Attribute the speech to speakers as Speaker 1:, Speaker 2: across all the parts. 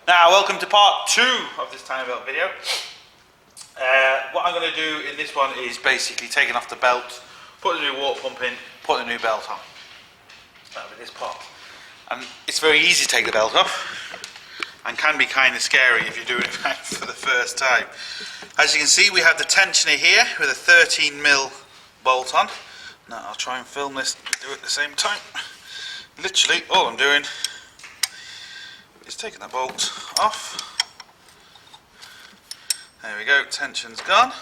Speaker 1: Now, welcome to part 2 of this Timimg Belt video. What I'm going to do in this one is basically taking off the belt, put a new water pump in, put a new belt on. That'll be this part. And it's very easy to take the belt off and can be kind of scary if you're doing it for the first time. As you can see, we have the tensioner here with a 13mm bolt on. Now I'll try and film this and do it at the same time. Literally all I'm doing is taking the bolt off. There we go, tension's gone.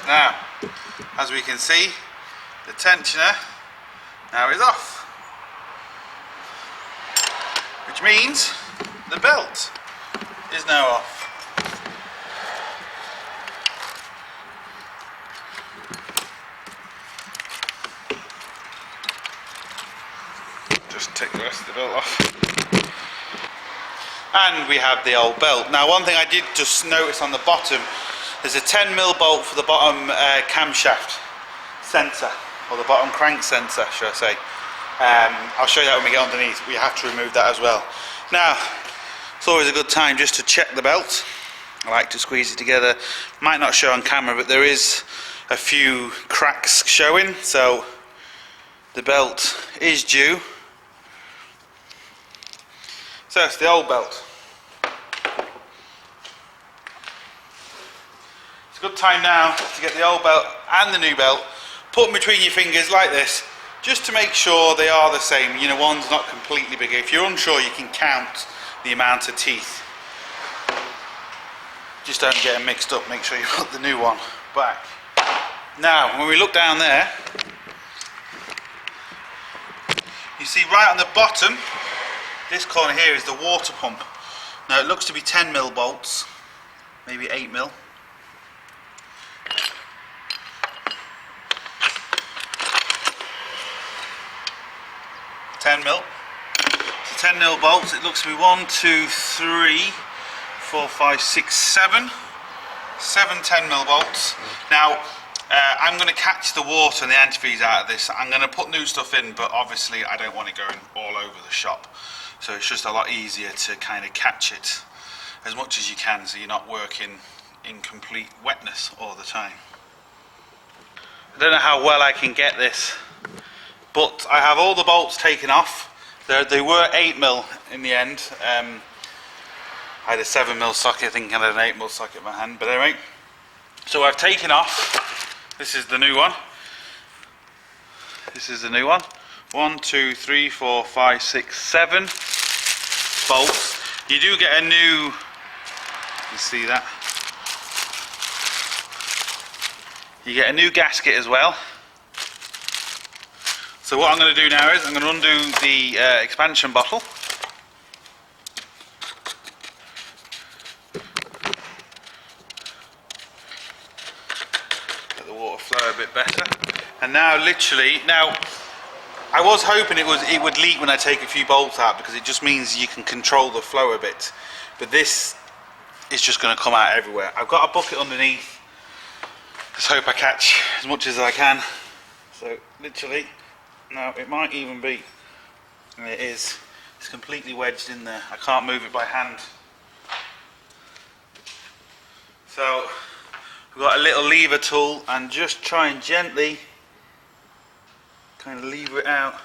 Speaker 1: Now, as we can see, the tensioner now is off, which means the belt is now off. Just take the rest of the belt off. And we have the old belt. Now, one thing I did just notice on the bottom, there's a 10mm bolt for the bottom camshaft sensor, or the bottom crank sensor, should I say. I'll show you that when we get underneath. We have to remove that as well. Now, it's always a good time just to check the belt. I like to squeeze it together. Might not show on camera, but there is a few cracks showing, so the belt is due. So it's the old belt. It's a good time now to get the old belt and the new belt, put them between your fingers like this, just to make sure they are the same. You know, one's not completely bigger. If you're unsure, you can count the amount of teeth. Just don't get them mixed up. Make sure you put the new one back. Now, when we look down there, you see right on the bottom, this corner here is the water pump. Now, it looks to be 10mm bolts, maybe 8mm. 10mm. So 10mm bolts. It looks to be 1, 2, 3, 4, 5, 6, 7. 7 10mm bolts. Now, I'm going to catch the water and the antifreeze out of this. I'm going to put new stuff in, but obviously I don't want it going all over the shop. So it's just a lot easier to kind of catch it as much as you can, so you're not working in complete wetness all the time. I don't know how well I can get this, but I have all the bolts taken off. They were 8mm in the end. I had a 7mm socket, I think I had an 8mm socket in my hand, but anyway. So I've taken off, this is the new one. This is the new one. 1, 2, 3, 4, 5, 6, 7 bolts. You do get a new, you see that? You get a new gasket as well. So what I'm going to do now is I'm going to undo the expansion bottle. Get the water flow a bit better. And now literally, I was hoping it would leak when I take a few bolts out, because it just means you can control the flow a bit. But this is just going to come out everywhere. I've got a bucket underneath. Just hope I catch as much as I can. So literally, now it might even be, and it is, it's completely wedged in there. I can't move it by hand. So we've got a little lever tool, and just try and gently kind of lever it out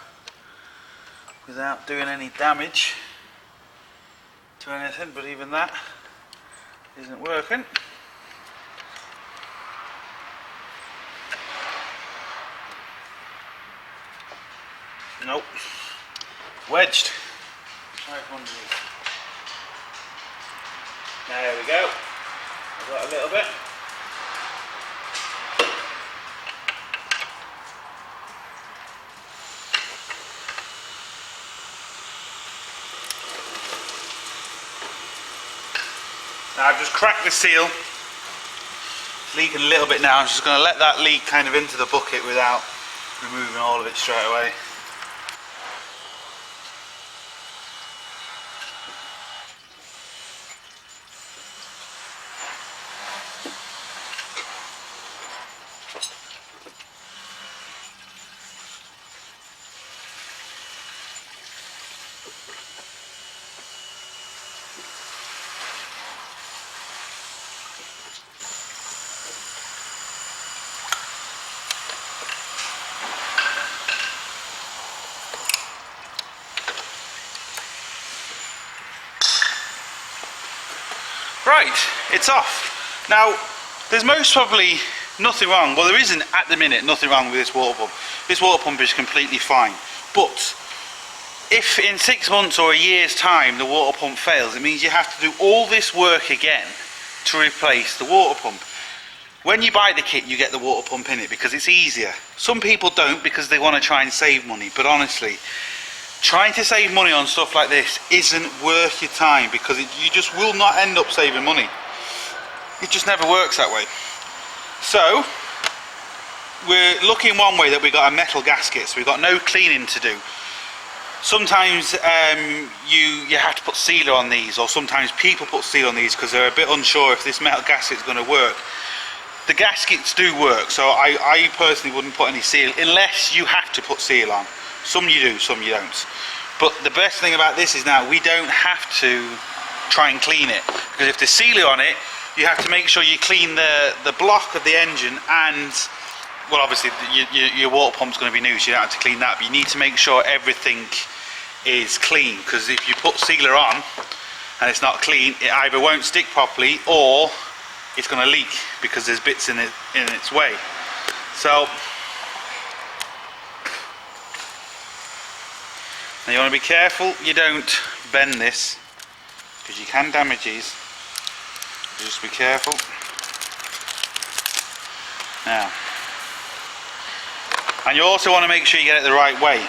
Speaker 1: without doing any damage to anything, but even that isn't working. Nope, wedged. Try it underneath. There we go. I've got a little bit. Now I've just cracked the seal. It's leaking a little bit now. I'm just going to let that leak kind of into the bucket without removing all of it straight away. Right, it's off. Now, there's most probably nothing wrong. Well, there isn't at the minute nothing wrong with this water pump. This water pump is completely fine. But if in 6 months or a year's time the water pump fails, it means you have to do all this work again to replace the water pump. When you buy the kit, you get the water pump in it because it's easier. Some people don't because they want to try and save money, but honestly, trying to save money on stuff like this isn't worth your time because you just will not end up saving money. It just never works that way. So, we're looking one way that we've got a metal gasket, so we've got no cleaning to do. Sometimes you have to put sealer on these, or sometimes people put sealer on these because they're a bit unsure if this metal gasket is going to work. The gaskets do work, so I personally wouldn't put any seal unless you have to put seal on. Some you do, some you don't. But the best thing about this is now we don't have to try and clean it, because if there's sealer on it, you have to make sure you clean the block of the engine, and well, obviously your water pump's going to be new, so you don't have to clean that, but you need to make sure everything is clean, because if you put sealer on and it's not clean, it either won't stick properly or it's going to leak because there's bits in its way. So now you want to be careful you don't bend this, because you can damage these. Just be careful. Now, and you also want to make sure you get it the right way.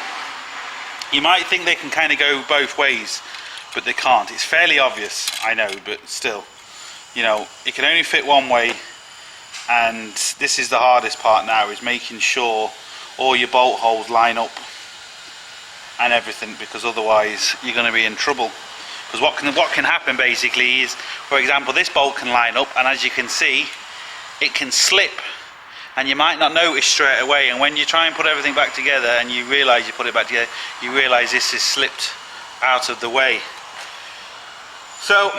Speaker 1: You might think they can kind of go both ways, but they can't. It's fairly obvious, I know, but still, you know, it can only fit one way, and this is the hardest part now, is making sure all your bolt holes line up and everything, because otherwise you're going to be in trouble. Because what can happen basically is, for example, this bolt can line up, and as you can see, it can slip, and you might not notice straight away, and when you try and put everything back together and you realise you put it back together, you realise this has slipped out of the way. So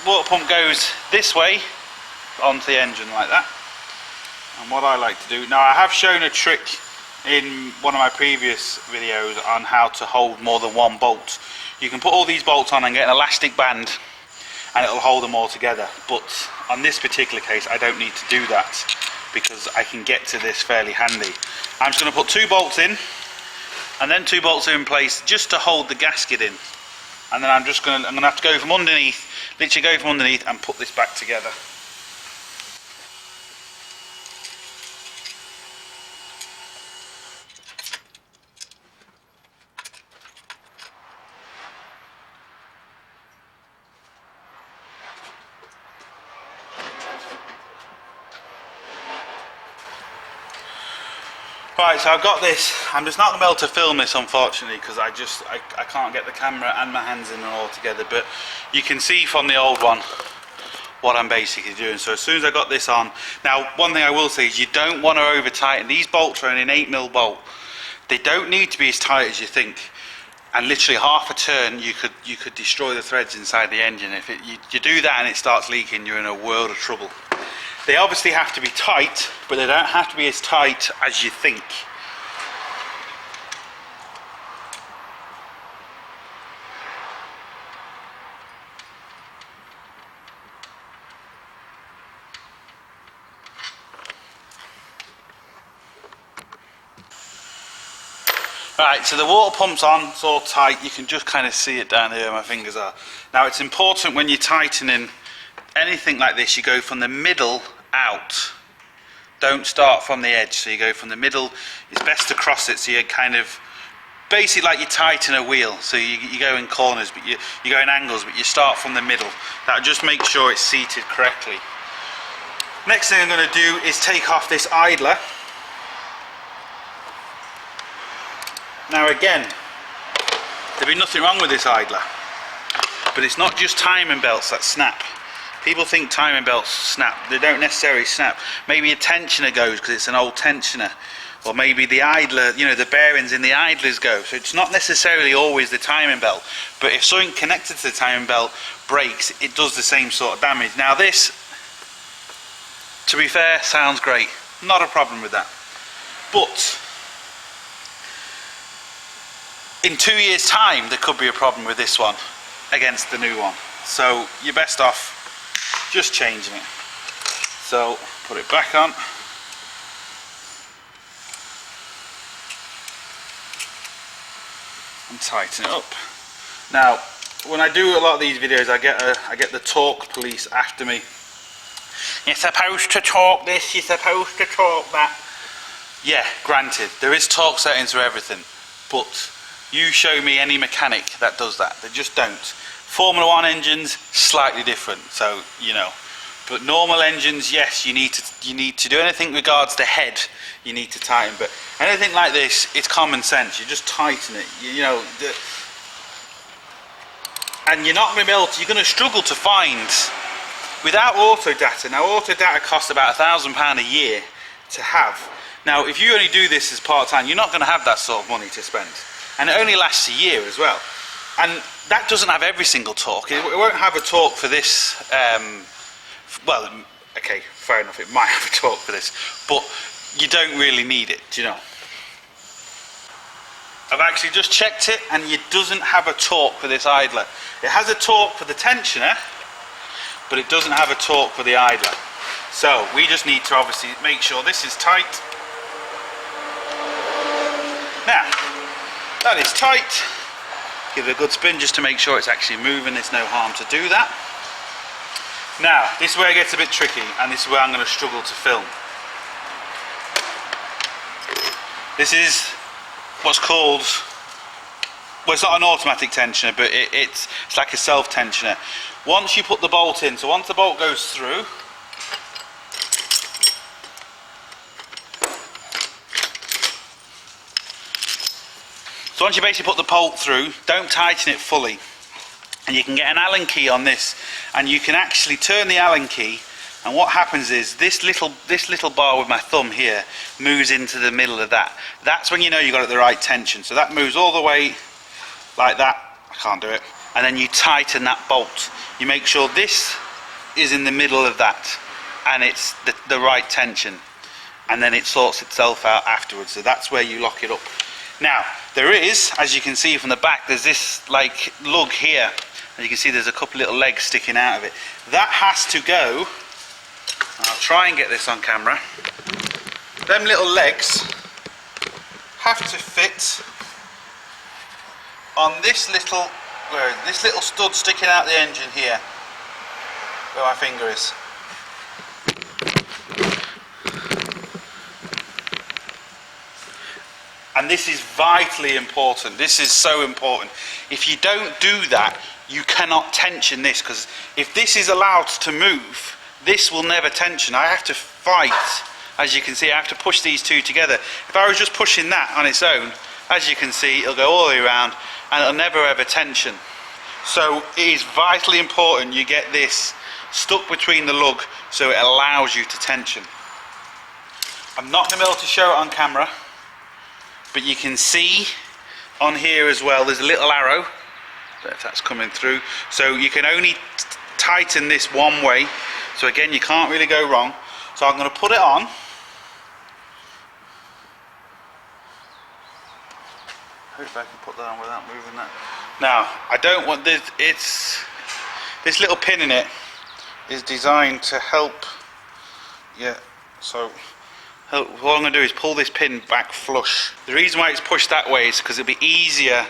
Speaker 1: water pump goes this way onto the engine like that. And what I like to do, now I have shown a trick in one of my previous videos on how to hold more than one bolt. You can put all these bolts on and get an elastic band and it'll hold them all together, but on this particular case I don't need to do that because I can get to this fairly handy. I'm just going to put 2 bolts in, and then 2 bolts are in place just to hold the gasket in, and then I'm going to have to go from underneath, literally go from underneath and put this back together. Right, so I've got this. I'm just not going to be able to film this, unfortunately, because I can't get the camera and my hands in and all together, but you can see from the old one what I'm basically doing. So as soon as I got this on, now one thing I will say is you don't want to over tighten. These bolts are only an 8mm bolt. They don't need to be as tight as you think, and literally half a turn you could destroy the threads inside the engine. If you do that and it starts leaking, you're in a world of trouble. They obviously have to be tight, but they don't have to be as tight as you think. Right, so the water pump's on, it's all tight. You can just kind of see it down here where my fingers are. Now it's important when you're tightening anything like this, you go from the middle out. Don't start from the edge, so you go from the middle. It's best to cross it so you're kind of basically like you tighten a wheel. So you go in corners, but you go in angles, but you start from the middle. That just makes sure it's seated correctly. Next thing I'm going to do is take off this idler. Now again, there'd be nothing wrong with this idler, but it's not just timing belts that snap. People think timing belts snap. They don't necessarily snap. Maybe a tensioner goes because it's an old tensioner, or maybe the idler, you know, the bearings in the idlers go. So it's not necessarily always the timing belt, but if something connected to the timing belt breaks, it does the same sort of damage. Now this, to be fair, sounds great. Not a problem with that. But in 2 years' time, there could be a problem with this one against the new one. So you're best off just changing it. So put it back on. And tighten it up. Now, when I do a lot of these videos, I get the torque police after me. You're supposed to torque this, you're supposed to torque that. Yeah, granted, there is torque settings for everything, but you show me any mechanic that does that. They just don't. Formula 1 engines, slightly different, so you know. But normal engines, yes, you need to do anything regards the head, you need to tighten. But anything like this, it's common sense. You just tighten it. You know, and you're not going to be able to. You're going to struggle to find without auto data. Now, auto data costs about £1,000 a year to have. Now, if you only do this as part time, you're not going to have that sort of money to spend. And it only lasts a year as well. And that doesn't have every single torque. It won't have a torque for this. Well, okay, fair enough, it might have a torque for this, but you don't really need it, do you know? I've actually just checked it, and it doesn't have a torque for this idler. It has a torque for the tensioner, but it doesn't have a torque for the idler. So we just need to obviously make sure this is tight. Now, that is tight. Give it a good spin just to make sure it's actually moving. There's no harm to do that. Now, this is where it gets a bit tricky, and this is where I'm going to struggle to film. This is what's called, well, it's not an automatic tensioner, but it's like a self-tensioner. Once you put the bolt in, so once the bolt goes through, so once you basically put the bolt through, don't tighten it fully. And you can get an Allen key on this, and you can actually turn the Allen key, and what happens is this little bar with my thumb here moves into the middle of that. That's when you know you got it the right tension. So that moves all the way like that. I can't do it. And then you tighten that bolt. You make sure this is in the middle of that, and it's the right tension, and then it sorts itself out afterwards. So that's where you lock it up. Now, there is, as you can see from the back, there's this like lug here. As you can see, there's a couple little legs sticking out of it. That has to go, I'll try and get this on camera. Them little legs have to fit on this little stud sticking out the engine here, where my finger is. And this is vitally important. This is so important. If you don't do that, you cannot tension this, because if this is allowed to move, this will never tension. I have to fight. As you can see, I have to push these two together. If I was just pushing that on its own, as you can see, it'll go all the way around and it'll never ever tension. So it is vitally important you get this stuck between the lug so it allows you to tension. I'm not going to be able to show it on camera, but you can see on here as well, there's a little arrow, if that's coming through. So you can only tighten this one way. So again, you can't really go wrong. So I'm going to put it on. Hope I can put that on without moving that. Now, I don't want this, this little pin in it is designed to help, so what I'm going to do is pull this pin back flush. The reason why it's pushed that way is because it'll be easier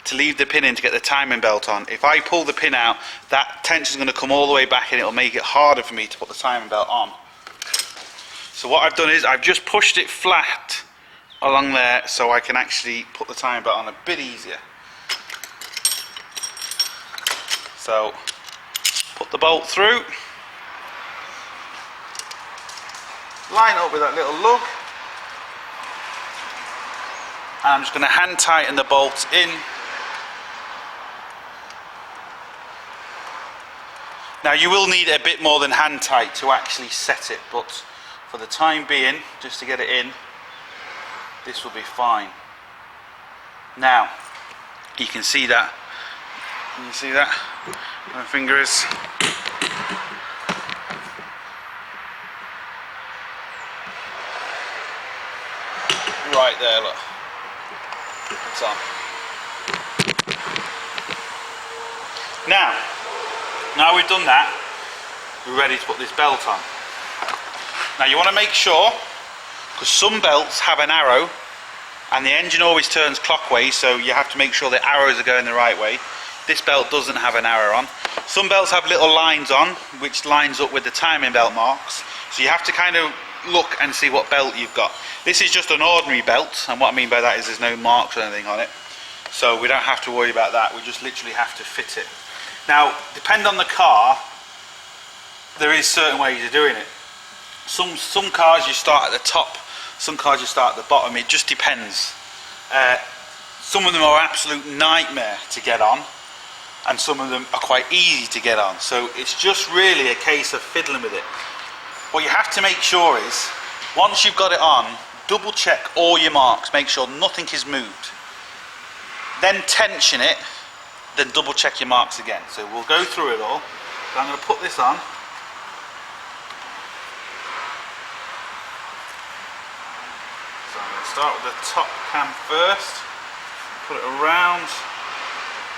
Speaker 1: to leave the pin in to get the timing belt on. If I pull the pin out, that tension is going to come all the way back and it'll make it harder for me to put the timing belt on. So what I've done is I've just pushed it flat along there so I can actually put the timing belt on a bit easier. So put the bolt through, line up with that little lug, and I'm just going to hand tighten the bolts in. Now you will need a bit more than hand tight to actually set it, but for the time being, just to get it in, this will be fine. Now you can see that. Can you see that? My finger is. Right there, look. It's on. Now we've done that, we're ready to put this belt on. Now you want to make sure, because some belts have an arrow, and the engine always turns clockwise, so you have to make sure the arrows are going the right way. This belt doesn't have an arrow on. Some belts have little lines on, which lines up with the timing belt marks. So you have to kind of look and see what belt you've got. This is just an ordinary belt, and what I mean by that is there's no marks or anything on it. So we don't have to worry about that, we just literally have to fit it. Now, depending on the car, there is certain ways of doing it. Some cars you start at the top, some cars you start at the bottom, it just depends. Some of them are absolute nightmare to get on, and some of them are quite easy to get on. So it's just really a case of fiddling with it. What you have to make sure is, once you've got it on, double check all your marks, make sure nothing is moved. Then tension it, then double check your marks again. So we'll go through it all. So I'm going to put this on. So I'm going to start with the top cam first. Put it around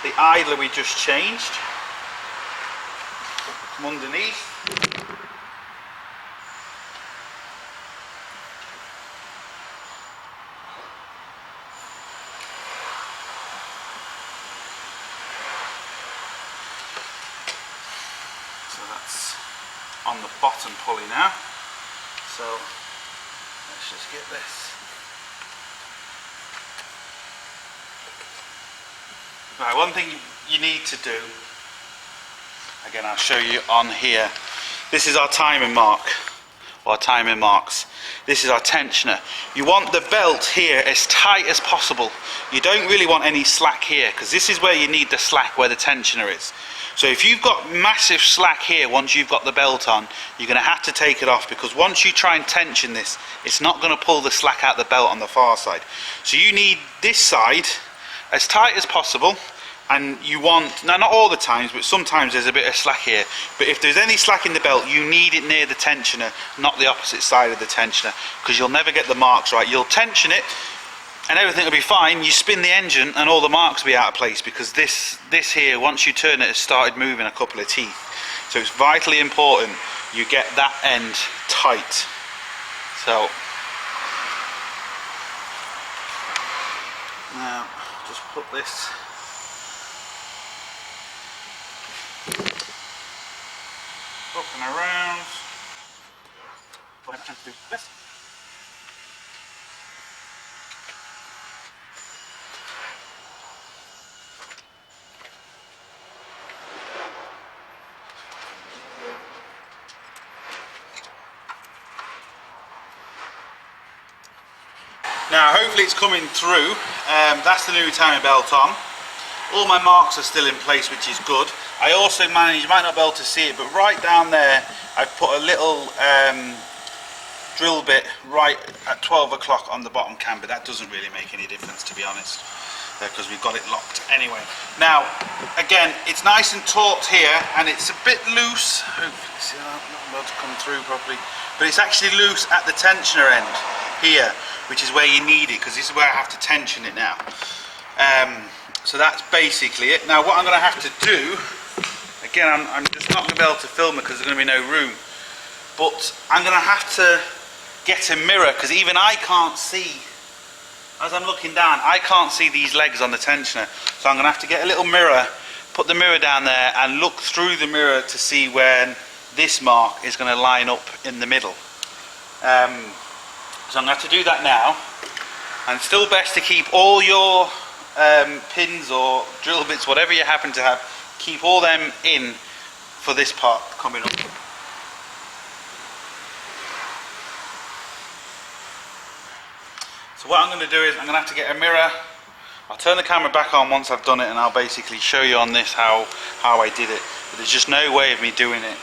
Speaker 1: the idler we just changed. Come underneath. So that's on the bottom pulley now. So let's just get this. Right, one thing you need to do, again I'll show you on here, this is our timing mark, or timing marks. This is our tensioner. You want the belt here as tight as possible. You don't really want any slack here, because this is where you need the slack, where the tensioner is. So if you've got massive slack here, once you've got the belt on, you're going to have to take it off, because once you try and tension this, it's not going to pull the slack out the belt on the far side. So you need this side as tight as possible, and you want, now not all the times, but sometimes there's a bit of slack here, but if there's any slack in the belt, you need it near the tensioner, not the opposite side of the tensioner, because you'll never get the marks right. You'll tension it and everything will be fine, you spin the engine and all the marks will be out of place, because this here, once you turn it, has started moving a couple of teeth. So it's vitally important you get that end tight. So now just put this up and around. Now hopefully it's coming through. That's the new timing belt on. All my marks are still in place, which is good. I also managed, you might not be able to see it, but right down there I've put a little drill bit right at 12 o'clock on the bottom cam, but that doesn't really make any difference, to be honest, because we've got it locked anyway. Now again, it's nice and taut here, and it's a bit loose. Hopefully, see, I'm not able to come through properly, but it's actually loose at the tensioner end here, which is where you need it, because this is where I have to tension it now. So that's basically it. Now what I'm going to have to do, again I'm just not going to be able to film it because there's going to be no room, but I'm going to have to get a mirror, because even I can't see, as I'm looking down, I can't see these legs on the tensioner. So I'm going to have to get a little mirror, put the mirror down there and look through the mirror to see where this mark is going to line up in the middle. So I'm going to have to do that now. And it's still best to keep all your pins or drill bits, whatever you happen to have, keep all them in for this part coming up. So what I'm going to do is I'm going to have to get a mirror. I'll turn the camera back on once I've done it, and I'll basically show you on this how I did it. But there's just no way of me doing it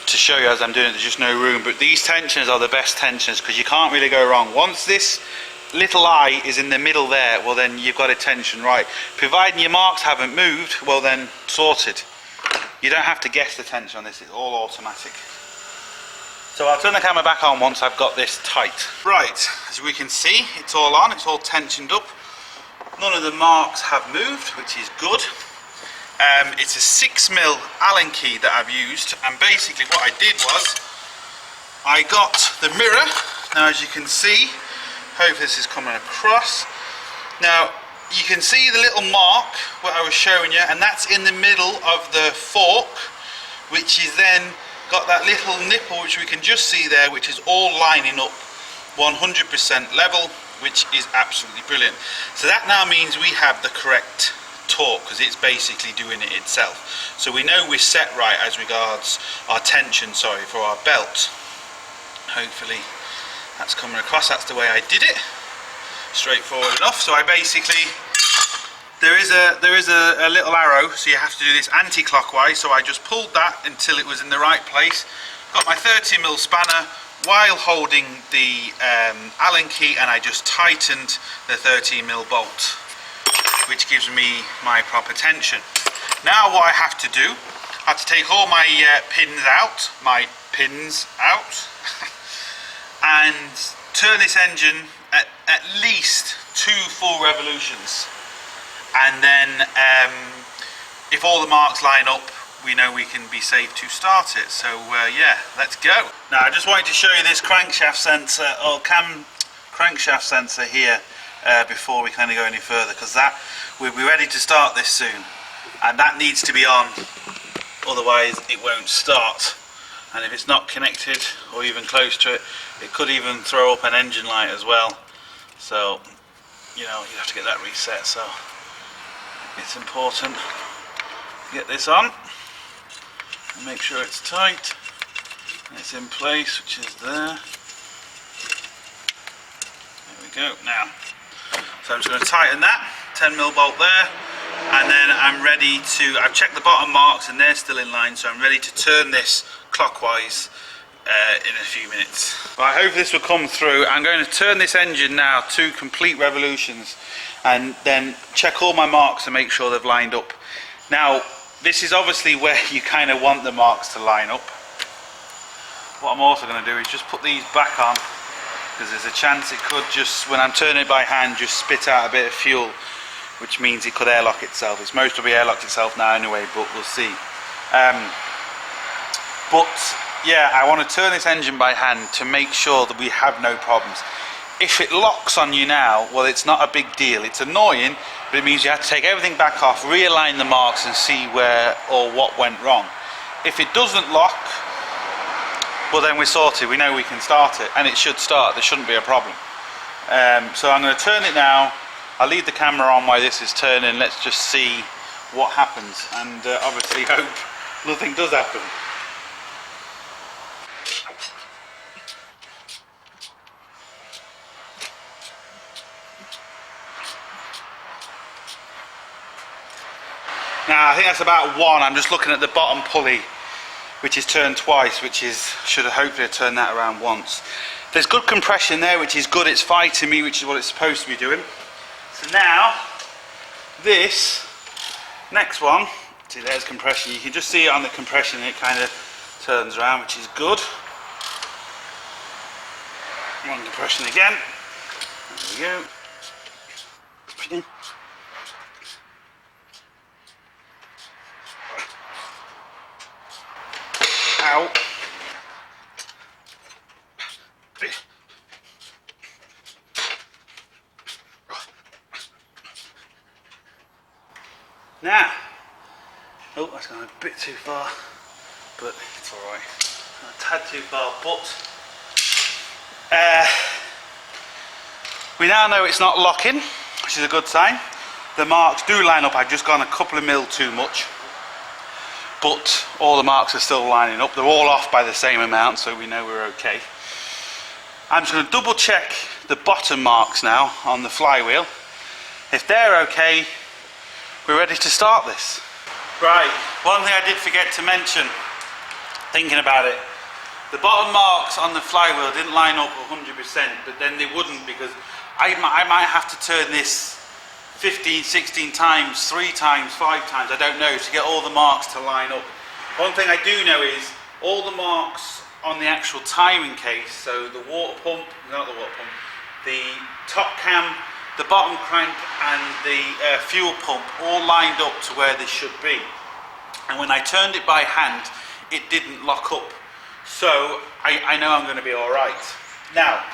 Speaker 1: to show you as I'm doing it. There's just no room. But these tensioners are the best tensioners because you can't really go wrong. Once this little eye is in the middle there, well then you've got a tension right. Providing your marks haven't moved, well then sorted. You don't have to guess the tension on this, it's all automatic. So I'll turn the camera back on once I've got this tight. Right, as we can see, it's all on, it's all tensioned up. None of the marks have moved, which is good. It's a 6mm Allen key that I've used, and basically what I did was, I got the mirror. Now as you can see, hope this is coming across. Now you can see the little mark what I was showing you, and that's in the middle of the fork, which is then got that little nipple which we can just see there, which is all lining up 100% level, which is absolutely brilliant. So that now means we have the correct torque because it's basically doing it itself. So we know we're set right as regards our tension, for our belt. Hopefully that's coming across. That's the way I did it. Straightforward enough. So I basically, there is a little arrow, so you have to do this anti-clockwise. So I just pulled that until it was in the right place. Got my 30mm spanner while holding the Allen key, and I just tightened the 30mm bolt, which gives me my proper tension. Now what I have to do, I have to take all my pins out, and turn this engine at least 2 full revolutions, and then if all the marks line up, we know we can be safe to start it. So yeah, let's go. Now I just wanted to show you this crankshaft sensor or crankshaft sensor here before we kind of go any further, because that we'll be ready to start this soon, and that needs to be on, otherwise it won't start. And if it's not connected or even close to it, it could even throw up an engine light as well. So, you know, you have to get that reset. So it's important to get this on and make sure it's tight and it's in place, which is there. There we go. Now, so I'm just going to tighten that 10mm bolt there, and then I'm ready to, I've checked the bottom marks and they're still in line, so I'm ready to turn this clockwise in a few minutes. Well, I hope this will come through. I'm going to turn this engine now 2 complete revolutions and then check all my marks and make sure they've lined up. Now this is obviously where you kind of want the marks to line up. What I'm also going to do is just put these back on, because there's a chance it could just, when I'm turning it by hand, just spit out a bit of fuel, which means it could airlock itself. It's most probably airlocked itself now anyway, but we'll see. But yeah, I want to turn this engine by hand to make sure that we have no problems. If it locks on you now, well, it's not a big deal. It's annoying, but it means you have to take everything back off, realign the marks and see where or what went wrong. If it doesn't lock, well then we're sorted. We know we can start it, and it should start. There shouldn't be a problem. So I'm going to turn it now. I'll leave the camera on while this is turning. Let's just see what happens, and obviously hope nothing does happen. Now I think that's about 1. I'm just looking at the bottom pulley, which is turned twice, which is, should have hopefully turned that around once. There's good compression there, which is good. It's fighting me, which is what it's supposed to be doing. So now this next one, see there's compression. You can just see it on the compression, and it kind of turns around, which is good. One compression again. There we go. Ow. Now, oh, that's gone a bit too far, but it's alright. A tad too far, but We now know it's not locking, which is a good sign. The marks do line up. I've just gone a couple of mil too much, but all the marks are still lining up. They're all off by the same amount, so we know we're okay. I'm just going to double check the bottom marks now on the flywheel. If they're okay, we're ready to start this. Right, one thing I did forget to mention, thinking about it, the bottom marks on the flywheel didn't line up 100%, but then they wouldn't, because I might have to turn this 15, 16 times, 3 times, 5 times, I don't know, to get all the marks to line up. One thing I do know is all the marks on the actual timing case, so the water pump, not the water pump, the top cam, the bottom crank and the fuel pump all lined up to where they should be. And when I turned it by hand, it didn't lock up. So I know I'm going to be alright. Now,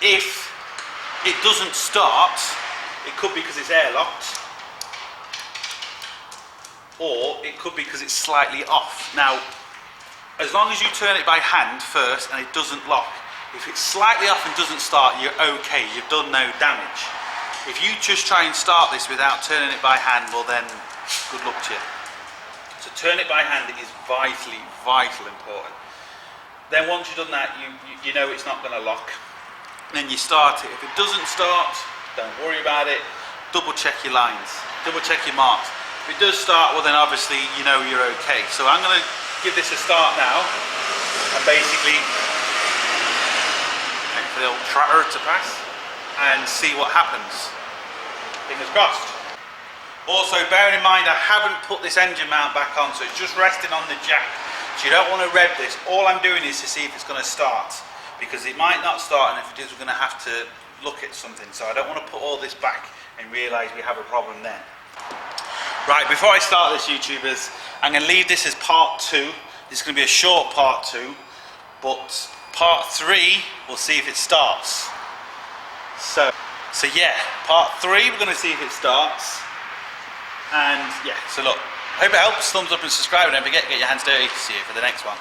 Speaker 1: if it doesn't start, it could be because it's airlocked, or it could be because it's slightly off. Now, as long as you turn it by hand first and it doesn't lock, if it's slightly off and doesn't start, you're okay, you've done no damage. If you just try and start this without turning it by hand, well then, good luck to you. So turn it by hand is vitally important. Then once you've done that, you know it's not going to lock. Then you start it. If it doesn't start, don't worry about it. Double check your lines, double check your marks. If it does start, well then obviously you know you're okay. So I'm going to give this a start now, and basically wait for the old tractor to pass and see what happens. Fingers crossed. Also, bearing in mind I haven't put this engine mount back on, so it's just resting on the jack. So you don't want to rev this. All I'm doing is to see if it's going to start, because it might not start, and if it is, we're going to have to look at something. So I don't want to put all this back and realise we have a problem then. Right, before I start this, YouTubers, I'm going to leave this as part 2. This is going to be a short part 2, but part 3, we'll see if it starts. So yeah, part 3, we're going to see if it starts. And yeah, so look, hope it helps. Thumbs up and subscribe, and don't forget to get your hands dirty. See you for the next one.